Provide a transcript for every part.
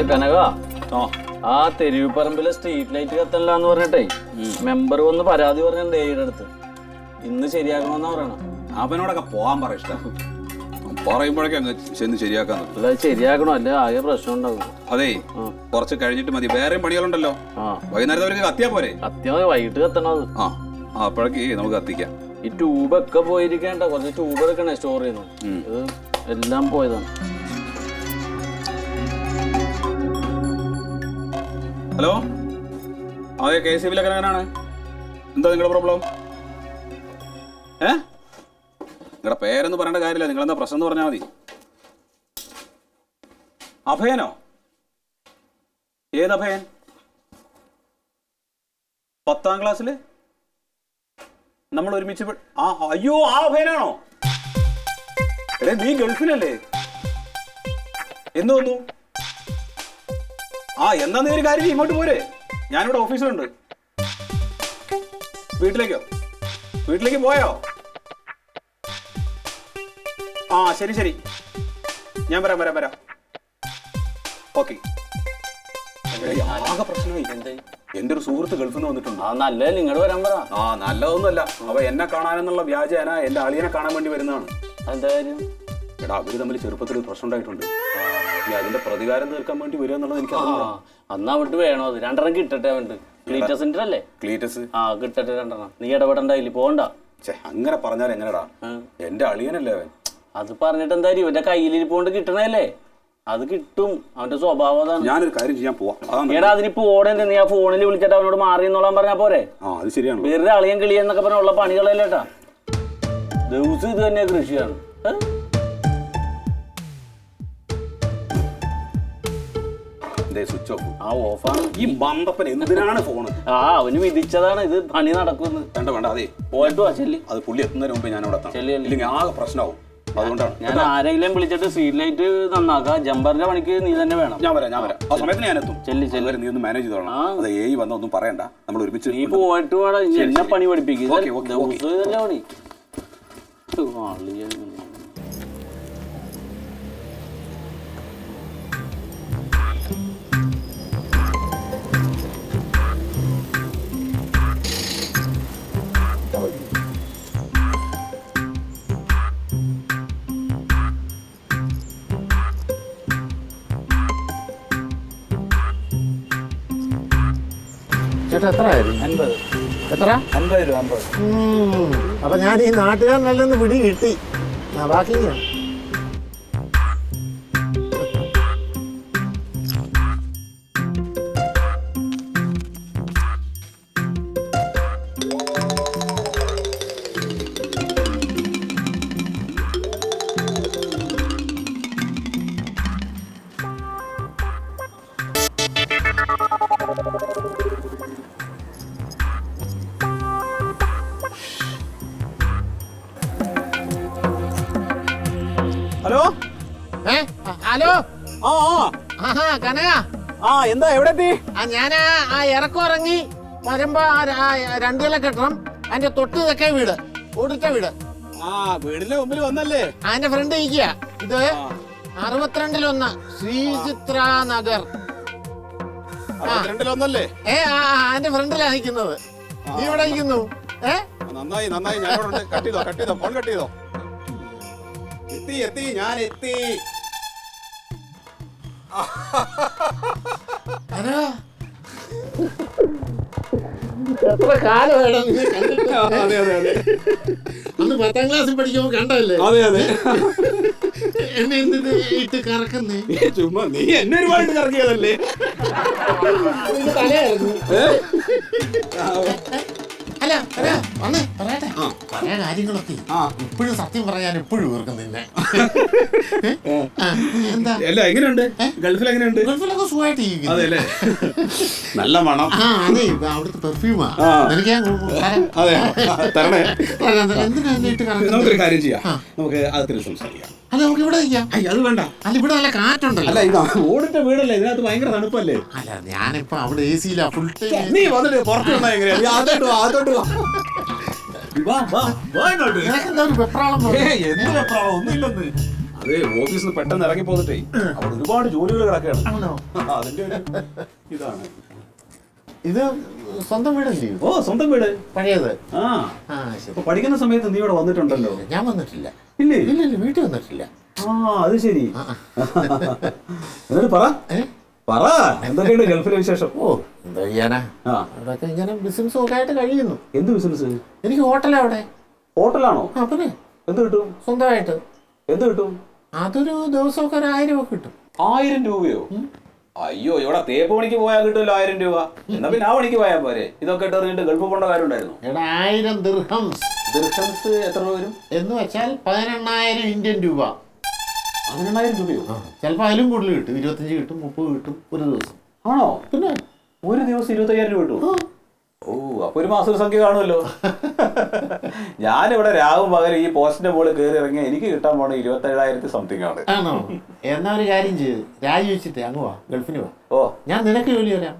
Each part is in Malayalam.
കനക ആ തെരുവ് പറമ്പിലെ സ്ട്രീറ്റ് ലൈറ്റ് കത്തല്ലാന്ന് പറഞ്ഞിട്ടേ മെമ്പർ വന്ന് പരാതി പറഞ്ഞിട്ടുണ്ട് ഏയുടെ അടുത്ത്. ഇന്ന് ശരിയാക്കണമെന്നാ പറയണം. അവനോടൊക്കെ പോകാൻ പറ. ഇഷ്ടം പറയുമ്പോഴൊക്കെ അങ്ങ് ചെന്ന് ശരിയാക്കാന്ന്. അല്ല അത് അല്ലേ ആകെ പ്രശ്നം ഉണ്ടാവും. അതേ കുറച്ച് കഴിഞ്ഞിട്ട് മതി, വേറെയും പണികളുണ്ടല്ലോ. വൈകുന്നേരത്തെ അവർക്ക് കത്തിയാ പോരെ? കത്തിയാ മതി, വൈകിട്ട് കത്തണത്. അപ്പോഴേക്ക് നമുക്ക് കത്തിക്കാം. ഈ ട്യൂബൊക്കെ പോയിരിക്കേണ്ട, കുറച്ച് ട്യൂബ് എടുക്കണേ സ്റ്റോർ ചെയ്യുന്നു. ഇത് എല്ലാം പോയതാണ്. ഹലോ, അതെ KCB എങ്ങനെയാണ്? എന്താ നിങ്ങളുടെ പ്രോബ്ലം? നിങ്ങളുടെ പേരൊന്നും പറയേണ്ട കാര്യമില്ല, നിങ്ങളെന്താ പ്രശ്നം എന്ന് പറഞ്ഞാൽ മതി. അഭയനോ? ഏതഭയൻ? 10ാം ക്ലാസ്സില് നമ്മൾ ഒരുമിച്ച് അയ്യോ ആ അഭയനാണോ? എടേ നീ ഗൾഫിലല്ലേ? എന്ന് വന്നു? എന്നാ നീ ഒരു കാര്യം ഇങ്ങോട്ട് പോരെ, ഞാനിവിടെ ഓഫീസിലുണ്ട്. വീട്ടിലേക്ക് പോയോ? ശരി ശരി, ഞാൻ വരാം. ഓക്കെ. ആകെ പ്രശ്നമായി. എന്റെ ഒരു സുഹൃത്ത് ഗൾഫിൽ നിന്ന് വന്നിട്ടുണ്ട്. നല്ലതല്ലേ ഇങ്ങോട്ട് വരാൻ പറ. നല്ലതൊന്നുമല്ല, അവ എന്നെ കാണാനെന്നുള്ള വ്യാജേന എന്റെ അളിയനെ കാണാൻ വേണ്ടി വരുന്നതാണ്. എന്താ കാര്യം? എടാ അവര് തമ്മിൽ ചെറുപ്പത്തിൽ പ്രശ്നം ഉണ്ടായിട്ടുണ്ട്. അതിന്റെ പ്രതികാരം തീർക്കാൻ വേണ്ടി വരിക എന്നുള്ളത് എനിക്ക് അന്നാ വിട്ട് വേണോ? അത് 2 കിട്ടട്ടെ. അവണ്ട് ക്ലീറ്റസിന്റെ അല്ലേ? ക്ലീറ്റസ് കിട്ടട്ടെ 2. നീ ഇടപെടണ്ടായില്ല, പോകണ്ട. അങ്ങനെ പറഞ്ഞാൽ എങ്ങനെടാ? എന്റെ അളിയനല്ലേ അവൻ. അത് പറഞ്ഞിട്ട് എന്താ, ഇവന്റെ കയ്യിലിരിപ്പോണ്ട് കിട്ടണല്ലേ? അത് കിട്ടും, അവന്റെ സ്വഭാവം അതാണ്. ഞാനൊരു കാര്യം ചെയ്യാൻ പോവാ. എടാ അതിനിപ്പോ ഓടേണ്ട, നീ ആ ഫോണിൽ വിളിച്ചിട്ട് അവനോട് മാറി എന്നോളാൻ പറഞ്ഞാ പോരെ? അത് ശരിയാണ്. വെറുതെ അളിയൻ കിളിയെന്നൊക്കെ പറഞ്ഞുള്ള പണികളല്ലേട്ടാ. ദിവസം ഇത് തന്നെ കൃഷിയാണ്. ഓഫാണ്. ഈ ബന്ധപ്പൻ എന്തിനാണ് ഫോണ്? അവന് വിധിച്ചതാണ്, ഇത് പണി നടക്കുന്നു. വേണ്ട അതെ പോയിട്ട് വാ ചെല്ലി. അത് പുള്ളി എത്തുന്നതിന് മുമ്പേ ഞാൻ അവിടെ എത്താം, ഇല്ലെങ്കിൽ ആകെ പ്രശ്നമാവും. അതുകൊണ്ടാണ് ഞാൻ ആരെങ്കിലും വിളിച്ചിട്ട് സ്ട്രീറ്റ് ലൈറ്റ് നന്നാക്കാം. ജമ്പറിന്റെ പണിക്ക് നീ തന്നെ വേണം. ഞാൻ വരാം. ആ സമയത്ത് ഞാൻ എത്തും. ചെല്ലി നീ ഒന്ന് മാനേജ് ചെയ്തോളാം. അത് വന്ന ഒന്നും പറയണ്ട, നമ്മൾ ഒരുമിച്ച്. നീ പോയിട്ട് വേണം എന്നെ പണി പഠിപ്പിക്കും. പണി ചേട്ടാ എത്രയായിരുന്നു? 50. എത്ര? 50 രൂപ. അപ്പൊ ഞാൻ ഈ നാട്ടുകാരനല്ലെന്ന് പിടി കിട്ടി. ബാക്കി ഹലോ. കനക എന്താ എവിടെ എത്തി? ഞാൻ ആ ഇറക്കം ഇറങ്ങി വരുമ്പോ 2 കിലോ കെട്ടണം. അതിന്റെ തൊട്ട് തെക്കേ വീട്, ഓടിച്ച വീട്. വീടിന്റെ മുമ്പിൽ വന്നല്ലേ? അതിന്റെ ഫ്രണ്ട് ഇരിക്കുക. ഇത് 62-1 ശ്രീചിത്ര നഗർ. 62-1 അതിന്റെ ഫ്രണ്ടിലാ നിൽക്കുന്നത്. നീ ഇവിടെ നിൽക്കുന്നു. നന്നായി ഞാൻ കട്ട് ചെയ്തോ ഫോൺ കട്ട് ചെയ്തോ. എത്തി ഞാൻ എത്തി. എത്ര കാലം അന്ന് 10ാം ക്ലാസ്സിൽ പഠിക്കുമ്പോ കണ്ടല്ലേ? അതെ എന്നെ എന്തിട്ട് ഇട്ട് കറക്കുന്നേ? ചുമ്മാ നീ എന്നെ ഒരുപാട് കറക്കിയതല്ലേ? തലയായിരുന്നു. അല്ല വന്നേ പറയട്ടെ, പഴയ കാര്യങ്ങളൊക്കെ ഇപ്പോഴും സത്യം പറയാൻ എപ്പോഴും ഓർക്കും നിന്നെ. എന്താ എങ്ങനെയുണ്ട് ഗൾഫിൽ? എങ്ങനെയുണ്ട്? ഗൾഫിലൊക്കെ സുഖമായിട്ട് അതെല്ലേ? നല്ല മണം. അതെ, അവിടുത്തെ പെർഫ്യൂമാ. എനിക്ക് തരണേ. എന്തിനാ ഇട്ട് കറക്കുന്നത്? നമുക്കൊരു കാര്യം ചെയ്യാം, നമുക്ക് അകത്തിൽ സംസാരിക്കാം. അല്ല നമുക്ക് ഇവിടെ ഇരിക്കാം. അത് വേണ്ട. അല്ല ഇവിടെ നല്ല കാറ്റുണ്ടല്ലോ. അല്ല ഇത് ഓടിട്ട വീടല്ലേ, ഇതിനകത്ത് ഭയങ്കര തണുപ്പല്ലേ? അല്ല ഞാനിപ്പോ അവിടെ AC-ലാ ഫുൾ ടൈം. നീ വന്നിട്ട് പുറത്ത് വന്നാ എങ്ങനെയാ? അതോട്ട് വാ. നിനക്കെന്താ ഒരു വെപ്രാളം? എന്ത് വെപ്രാളം? ഒന്നുമില്ലെന്ന്. അതെ ഓഫീസിൽ നിന്ന് പെട്ടെന്ന് ഇറങ്ങി പോന്നിട്ടേ അവിടെ ഒരുപാട് ജോലികൾ കിടക്കുകയാണ്. അതിന്റെ ഒരു ഇതാണ്. ഇത് സ്വന്തം വീടല്ലേ? ഓ സ്വന്തം വീട് പഴയത്. ആ ഇപ്പൊ പഠിക്കുന്ന സമയത്ത് നീ ഇവിടെ വന്നിട്ടുണ്ടല്ലോ. ഞാൻ വന്നിട്ടില്ല. ഇല്ലേ? ഇല്ല വീട്ടിൽ വന്നിട്ടില്ല. അത് ശരി. എന്നിട്ട് പറ എന്തൊക്കെയാണ് ഗൾഫിലെ വിശേഷം? ഓ എന്താ ചെയ്യാനാ, അവിടെയൊക്കെ ഇങ്ങനെ ബിസിനസ് ഒക്കെ ആയിട്ട് കഴിയുന്നു. എന്ത് ബിസിനസ്? എനിക്ക് ഹോട്ടലാ അവിടെ. ഹോട്ടലാണോ? പിന്നെ എന്ത് കിട്ടും? സ്വന്തമായിട്ട്. എന്ത് കിട്ടും? അതൊരു ദിവസമൊക്കെ 1000 ഒക്കെ കിട്ടും. 1000 രൂപയോ? അയ്യോ ഇവിടെ തേപ്പ് പണിക്ക് പോയാൽ കിട്ടുമല്ലോ 1000 രൂപ. എന്നാ പിന്നെ ആ പണിക്ക് പോയാൽ പോരെ. ഇതൊക്കെ ഇട്ട് എറിഞ്ഞിട്ട് ഗൾഫ് പോകേണ്ട കാര്യം ഉണ്ടായിരുന്നു. 1000 ദിർഹംസ്. ദിർഹംസ് എത്ര രൂപ വരും? എന്ന് വെച്ചാൽ 18000 ഇന്ത്യൻ രൂപ. 18000 രൂപയോ? ചിലപ്പോൾ അതിലും കൂടുതൽ കിട്ടും. 25 കിട്ടും, 30 കിട്ടും ഒരു ദിവസം. ആണോ? പിന്നെ ഒരു ദിവസം 25000 രൂപ കിട്ടും. ഓ അപ്പൊ ഒരു മാസം സംഖ്യ കാണുമല്ലോ. ഞാനിവിടെ രാവും പകരം ഈ പോസ്റ്റിന്റെ മുകളിൽ കയറി ഇറങ്ങിയ എനിക്ക് കിട്ടാൻ പോണ 27000 സംതിങ് ആണ്. ആണോ? എന്നാ ഒരു കാര്യം ചെയ്ത് രാജിവെച്ചിട്ട് അങ്ങ് വാ, ഗൾഫിന് വാ. ഓ ഞാൻ നിനക്ക് ജോലി തരാം.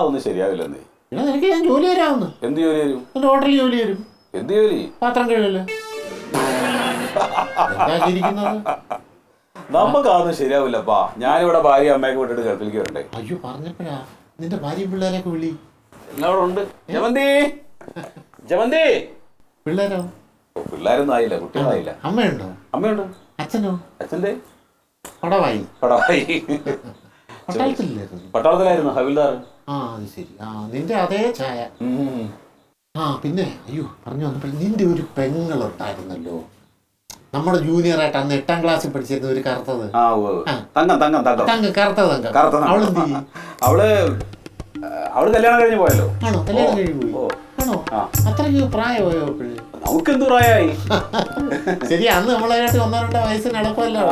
ഒന്നും ശരിയാവില്ലെന്നേ. പിന്നെ നിനക്ക് ഞാൻ ജോലി തരാമെന്ന്. എന്ത് ജോലി തരും? എന്റെ ഹോട്ടലിൽ ജോലി തരും. എന്ത് ജോലി? പാത്രം കഴുകല്ലേ. എന്താ ചിരിക്കുന്നത്? നമുക്കതൊന്നും ശരിയാവില്ലപ്പാ. ഞാനിവിടെ ഭാര്യ അമ്മയൊക്കെ വിട്ടിട്ട് ഗൾഫിലേക്ക് വരണ്ടേ. അയ്യോ പറഞ്ഞപ്പോഴാ നിന്റെ ഭാര്യയും പിള്ളേരൊക്കെ വിളി. എല്ലാവരും ഉണ്ട്. ജമന്തി ജമന്തി. പിള്ളേരോ? പിള്ളേരൊന്നും ആയില്ല, കുട്ടികളായില്ല. അമ്മയുണ്ടോ? അമ്മയുണ്ട്. അച്ഛനോ? അച്ഛൻ്റെ പടവായി. പട്ടാളത്തിലായിരുന്നു ഹവിൽദാർ. അത് ശരി. നിന്റെ അതേ ചായ. പിന്നെ അയ്യോ പറഞ്ഞു വന്നപ്പോൾ നിന്റെ ഒരു പെങ്ങളുണ്ടായിരുന്നല്ലോ, നമ്മുടെ ജൂനിയറായിട്ട് അന്ന് 8ാം ക്ലാസ്സിൽ പഠിച്ചിരുന്ന ഒരു കറുത്തത്. അവള് കല്യാണം കഴിഞ്ഞ് പോയല്ലോ. ആണോ? കല്യാണം കഴിഞ്ഞ് പോയി. ആണോ? അത്രയ്ക്ക് പ്രായമായോ? നമുക്ക് എന്ത് പ്രായമായി? ശരി, അന്ന് നമ്മളായിട്ട് 1-2 വയസ്സിന് എളുപ്പമല്ലോ.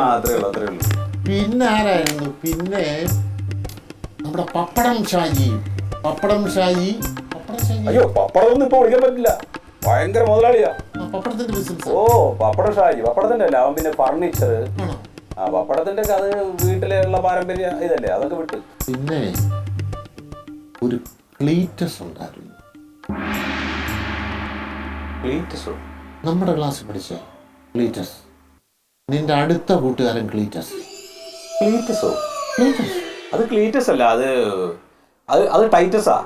പിന്നെ ആരായിരുന്നു? പിന്നെ നമ്മുടെ പപ്പടം ഷാജി. അയ്യോ പപ്പടമൊന്നും ഇപ്പൊ വിളിക്കാൻ പറ്റില്ല, ഭയങ്കര മുതലാളിയാ. പപ്പടത്തിന്റെ ബിസിനസ്. ഓ പപ്പടം ഷാജി. പപ്പടത്തിന്റെ അല്ല, അവൻ പിന്നെ ഫർണിച്ചർ. പപ്പടത്തിന്റെ അത് വീട്ടിലുള്ള പാരമ്പര്യ ഇതല്ലേ, അതൊക്കെ വിട്ട്. പിന്നെ ഒരു ക്ലീറ്റസ് ഉണ്ടായിരുന്നു. ക്ലീറ്റസോ? നമ്മുടെ ക്ലാസ്സിൽ പഠിച്ച ക്ലീറ്റസ്. നിന്റെ അടുത്ത കൂട്ടുകാരൻ ക്ലീറ്റസ്. ക്ലീറ്റസോ? അത് ക്ലീറ്റസ് അല്ല, അത് ടൈറ്റസാ.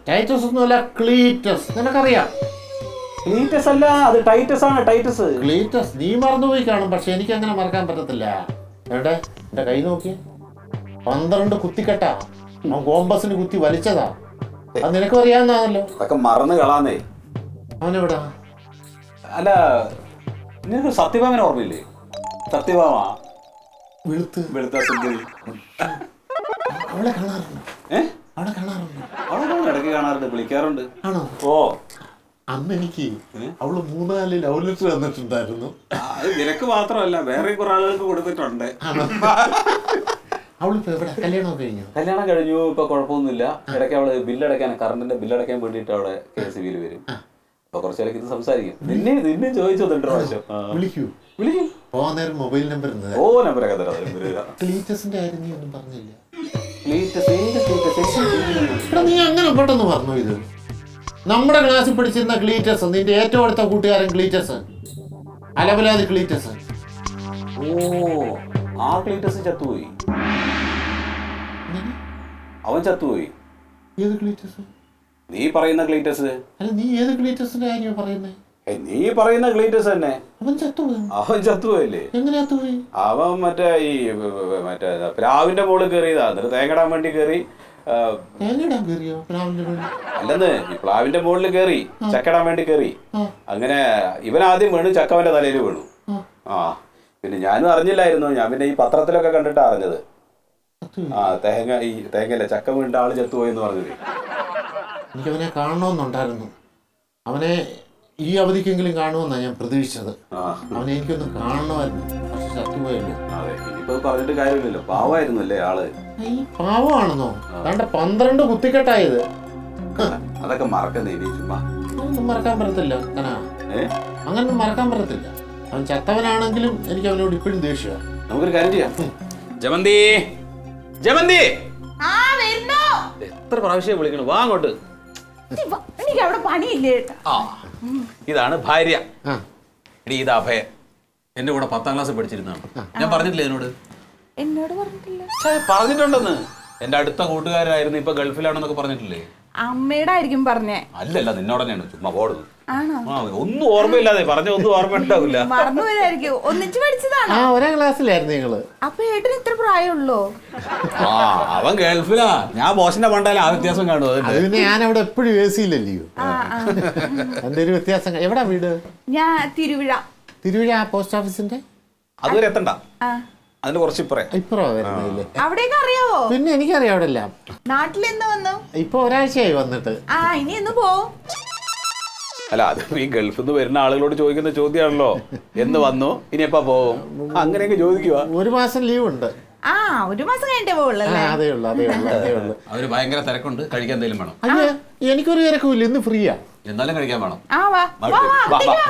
ടൈറ്റസ് ഒന്നുമല്ല, ക്ലീറ്റസ്. നിനക്കറിയാം? ക്ലീറ്റസ് അല്ല, അത് ടൈറ്റസ് ആണ്. ടൈറ്റസ്. ക്ലീറ്റസ് നീ മറന്നുപോയി കാണും, പക്ഷെ എനിക്ക് അങ്ങനെ മറക്കാൻ പറ്റത്തില്ല. എവിടെ എന്റെ കൈ നോക്കി, 12 കുത്തിക്കെട്ടാ. കോമ്പസിന് കുത്തി വലിച്ചതാ. അത് നിനക്കും അറിയാവുന്നതാണല്ലോ. അതൊക്കെ മറന്നു കളാന്നേ. അവനെവിടാ? അല്ല നിനക്ക് സത്യഭാമനെ ഓർമ്മയില്ലേ? സത്യഭാമ വെളുത്ത സുന്ദരി. അവളെ കാണാറുണ്ട്. അവളെ ഇടയ്ക്ക് കാണാറുണ്ട്, വിളിക്കാറുണ്ട്. ആണോ? ഓ അന്ന് എനിക്ക് അവള് 3-4 ലവ് ലെറ്റർ തന്നിട്ടുണ്ടായിരുന്നു. അത് നിനക്ക് മാത്രമല്ല വേറെ കുറെ ആളുകൾക്ക് കൊടുത്തിട്ടുണ്ട്. അവളിപ്പോ എവിടെ? കല്യാണം കഴിഞ്ഞു. ഇപ്പൊ കുഴപ്പമൊന്നുമില്ല. ഇടയ്ക്ക് അവള് ബില്ലടയ്ക്കാൻ, കറണ്ടിന്റെ ബില്ലടയ്ക്കാൻ വേണ്ടിട്ട് അവിടെ KSB വരും. അപ്പൊ കുറച്ചേരൊക്കെ ഇത് സംസാരിക്കും. നിന്നെ ചോദിച്ചു 2 പ്രാവശ്യം. വിളിക്കൂ. പോവാൻ നേരം മൊബൈൽ നമ്പർ. നമ്പരൊക്കെ ക്ലീറ്റസിന്റെ കാര്യം നീ ഒന്നും പറഞ്ഞില്ല. നീ അങ്ങനെ പെട്ടെന്ന് പറഞ്ഞു. ഇത് നമ്മുടെ ക്ലാസ്സിൽ പഠിച്ചിരുന്ന ക്ലീറ്റസ്, നിന്റെ ഏറ്റവും അടുത്ത കൂട്ടുകാരൻ ക്ലീറ്റസ്, അലബലാദി ക്ലീറ്റസ്. ആ ക്ലീറ്റസ് ചത്തുപോയി. അവൻ ചത്തുപോയി. ഏത് ക്ലീറ്റസ്? നീ പറയുന്ന ക്ലീറ്റസ്. അല്ല, നീ ഏത് ക്ലീറ്റസിന്റെ കാര്യം പറയുന്നേ? നീ പറയുന്ന ക്ലീറ്റസ് തന്നെ. അവൻ ചത്തുപോയല്ലേ? എങ്ങനെ ചത്തുപോയി? അവൻ മറ്റേ പ്ലാവിന്റെ മുകളിൽ കയറിയതാ. എന്നിട്ട് തേങ്ങടാൻ വേണ്ടി കയറി. അല്ലെന്ന്, ഈ പ്ലാവിന്റെ മുകളിൽ കയറി ചക്കടാൻ വേണ്ടി കയറി. അങ്ങനെ ഇവൻ ആദ്യം വീണു, ചക്കവന്റെ തലയിൽ വീണു. പിന്നെ ഞാനും അറിഞ്ഞില്ലായിരുന്നു. ഞാൻ പിന്നെ ഈ പത്രത്തിലൊക്കെ കണ്ടിട്ടാ അറിഞ്ഞത്. തേങ്ങല്ലേ, ചക്ക വീണ്ട ആള് ചത്തുപോയെന്ന് പറഞ്ഞത്. എനിക്കവനെ കാണണമെന്നുണ്ടായിരുന്നു. അവനെ ഈ അവധിക്കെങ്കിലും കാണുമെന്നാണ് ഞാൻ പ്രതീക്ഷിച്ചത്. അവനെ എനിക്കൊന്ന് കാണണമായിരുന്നു, പക്ഷെ ചത്തുപോയല്ലോ. ഇനിയിപ്പോ പറഞ്ഞിട്ട് കാര്യമില്ലല്ലോ. പാവമായിരുന്നു അല്ലേ ആള്? ഈ പാവമാണെന്നോ? 12 കുത്തിക്കെട്ടായത്. അതൊക്കെ മറക്കുന്നേ ചുമ്മാ. ഒന്നും മറക്കാൻ പറ്റത്തില്ല. അങ്ങനൊന്നും മറക്കാൻ പറ്റത്തില്ല. അവൻ ചത്തവനാണെങ്കിലും എനിക്ക് അവനോട് ഇപ്പോഴും ദേഷ്യമാണ്. നമുക്കൊരു കാര്യം ചെയ്യാം. ജമന്തി എത്ര പ്രാവശ്യം വിളിക്കണു? വാ അങ്ങോട്ട്. എനിക്ക് അവിടെ പണിയില്ലേ? ഇതാണ് ഭാര്യ. ഇതാ അഭയ. എന്റെ കൂടെ 10ാം ക്ലാസ് പഠിച്ചിരുന്നതാണ്. ഞാൻ പറഞ്ഞിട്ടില്ലേ എന്നോട്? എന്നോട് പറഞ്ഞിട്ടില്ല. പറഞ്ഞിട്ടുണ്ടെന്ന്. എന്റെ അടുത്ത കൂട്ടുകാരായിരുന്നു, ഇപ്പൊ ഗൾഫിലാണെന്നൊക്കെ പറഞ്ഞിട്ടില്ലേ? അമ്മയുടെ ആയിരിക്കും പറഞ്ഞേ. അല്ലല്ല, നിന്നോട് തന്നെയാണ്. ചുമ്മാ പോടുന്നു. ആണോ? ഒന്നും ഓർമ്മയില്ലാതെ പറഞ്ഞ ഒന്നും ഓർമ്മ ഉണ്ടാവില്ല. മറന്നുപോയതായിരിക്കും. ഒന്നിച്ച് പഠിച്ചതാണോ? ആ, ഒരേ ക്ലാസ്സിലായിരുന്നു നിങ്ങള്. അപ്പൊ ഏട്ടന് ഇത്ര പ്രായമുള്ളോ? ആ, അവൻ ഗൾഫിലാ. ഞാൻ ബോസിന്റെ പണ്ടാലും ആ വ്യത്യാസം കാണും. അത് പിന്നെ ഞാൻ അവിടെ എപ്പോഴും AC-യിലല്ലയോ. എന്തൊരു വ്യത്യാസം. എവിടാ വീട്? ഞാൻ തിരുവിഴ. തിരുവിഴ പോസ്റ്റ് ഓഫീസിന്റെ അതുവരെ എത്തണ്ട, ആ, അതിന് കുറച്ച് ഇപ്പറോ വരുന്നില്ലേ? അവിടേക്ക് അറിയാവോ? പിന്നെ എനിക്കറിയാം അവിടെ എല്ലാം. നാട്ടിലെന്ന് വന്നു? ഇപ്പൊ ഒരാഴ്ചയായി വന്നിട്ട്. ആ, ഇനി എന്ന് പോവും? അല്ല, അത് ഈ ഗൾഫിൽ നിന്ന് വരുന്ന ആളുകളോട് ചോദിക്കുന്ന ചോദ്യമാണല്ലോ. എന്ന് വന്നു, ഇനി എപ്പാ പോവും, അങ്ങനെയൊക്കെ ചോദിക്കുക. 1 മാസം ലീവ് ഉണ്ട്. ആ, 1 മാസം കഴിഞ്ഞിട്ടേ പോവുള്ളൂ. അതേ ഉള്ളു. അവര് ഭയങ്കര തിരക്കുണ്ട്, കഴിക്കാൻ എന്തെങ്കിലും വേണം. അയ്യോ, എനിക്കൊരു തിരക്കുമില്ല, ഇന്ന് ഫ്രീയാ. എന്നാലും കഴിക്കാൻ വേണം. ആ, വാ വാ വാ, വാ, വാ. അകത്തേക്ക് വാ.